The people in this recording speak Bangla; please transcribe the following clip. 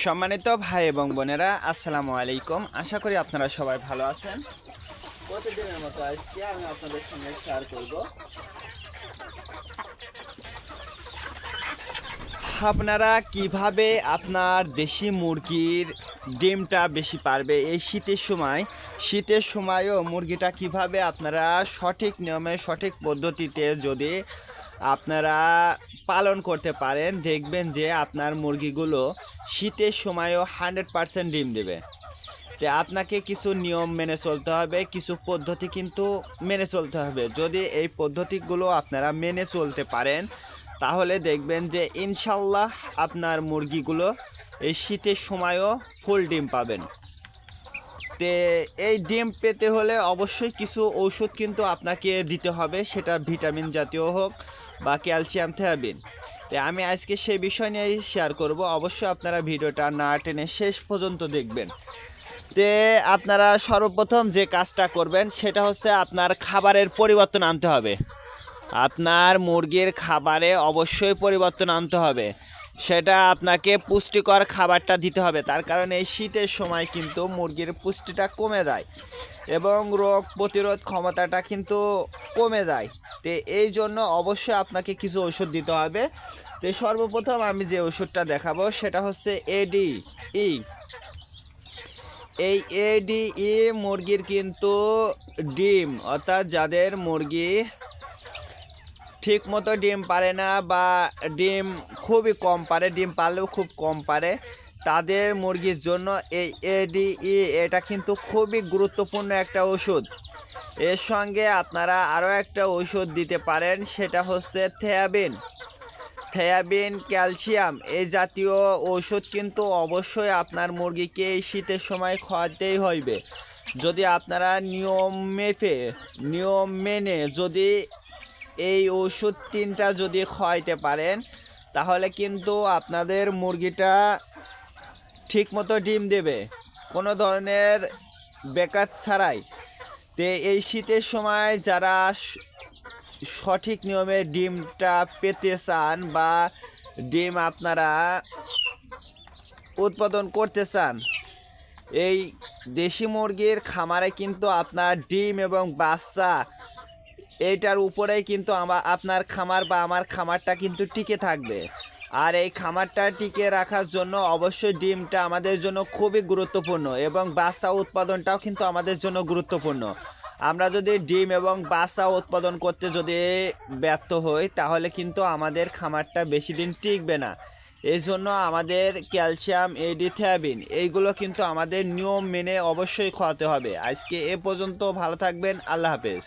সম্মানিত ভাই এবং বোনেরা, আসসালামু আলাইকুম। আশা করি আপনারা সবাই ভালো আছেন। প্রতিদিনের মতো আজকে আমি আপনাদের সঙ্গে শেয়ার করব আপনারা কিভাবে আপনার দেশি মুরগির ডিমটা বেশি পারবে এই শীতের সময়ও মুরগিটা কিভাবে আপনারা সঠিক নিয়মে সঠিক পদ্ধতিতে যদি আপনারা পালন করতে পারেন, দেখবেন যে আপনার মুরগিগুলো শীতের সময়ও 100% ডিম দেবে। তো আপনাকে কিছু নিয়ম মেনে চলতে হবে, কিছু পদ্ধতি কিন্তু মেনে চলতে হবে। যদি এই পদ্ধতিগুলো আপনারা মেনে চলতে পারেন তাহলে দেখবেন যে ইনশাল্লাহ আপনার মুরগিগুলো এই শীতের সময়ও ফুল ডিম পাবেন। তে এই ডিম পেতে হলে অবশ্যই কিছু ওষুধ কিন্তু আপনাকে দিতে হবে, সেটা ভিটামিন জাতীয় হোক বা ক্যালসিয়াম থেরাপিন। তো আমি আজকে সেই বিষয় নিয়ে শেয়ার করব। অবশ্যই আপনারা ভিডিওটা না টেনে শেষ পর্যন্ত দেখবেন। তে আপনারা সর্বপ্রথম যে কাজটা করবেন সেটা হচ্ছে আপনার খাবারের পরিবর্তন আনতে হবে। আপনার মুরগির খাবারে অবশ্যই পরিবর্তন আনতে হবে। সেটা আপনাকে পুষ্টিকর খাবারটা দিতে হবে, তার কারণ এই শীতের সময় কিন্তু মুরগির পুষ্টিটা কমে যায় এবং রোগ প্রতিরোধ ক্ষমতাটা কিন্তু কমে যায়। তো এই জন্য অবশ্যই আপনাকে কিছু ওষুধ দিতে হবে। তো সর্বপ্রথম আমি যে ওষুধটা দেখাবো সেটা হচ্ছে এডিই। এই এডিই মুরগির কিন্তু ডিম, অর্থাৎ যাদের মুরগি ঠিক মতো ডিম পারে না বা ডিম খুবই কম পারে, ডিম পারলেও খুব কম পারে, তাদের মুরগির জন্য এই এডিই এটা কিন্তু খুবই গুরুত্বপূর্ণ একটা ওষুধ। এর সঙ্গে আপনারা আরও একটা ওষুধ দিতে পারেন, সেটা হচ্ছে থেয়াবিন, ক্যালসিয়াম। এই জাতীয় ওষুধ কিন্তু অবশ্যই আপনার মুরগিকে এই শীতের সময় খাওয়াতেই হইবে। যদি আপনারা নিয়ম মেনে যদি এই ওষুধ তিনটা যদি খাওয়াইতে পারেন তাহলে কিন্তু আপনাদের মুরগিটা ঠিকমতো ডিম দেবে, কোনো ধরনের বেকার ছাড়াই। তো এই শীতের সময় যারা সঠিক নিয়মে ডিমটা পেতে চান বা ডিম আপনারা উৎপাদন করতে চান, এই দেশি মুরগির খামারে কিন্তু আপনার ডিম এবং বাচ্চা এইটার উপরেই কিন্তু আপনার খামার বা আমার খামারটা কিন্তু টিকে থাকবে। আর এই খামারটা টিকে রাখার জন্য অবশ্যই ডিমটা আমাদের জন্য খুবই গুরুত্বপূর্ণ এবং বাচ্চা উৎপাদনটাও কিন্তু আমাদের জন্য গুরুত্বপূর্ণ। আমরা যদি ডিম এবং বাচ্চা উৎপাদন করতে যদি ব্যর্থ হই তাহলে কিন্তু আমাদের খামারটা বেশি দিন টিকবে না। এই জন্য আমাদের ক্যালসিয়াম, থেয়াবিন এইগুলো কিন্তু আমাদের নিয়ম মেনে অবশ্যই খাওয়াতে হবে। আজকে এ পর্যন্ত, ভালো থাকবেন, আল্লাহ হাফেজ।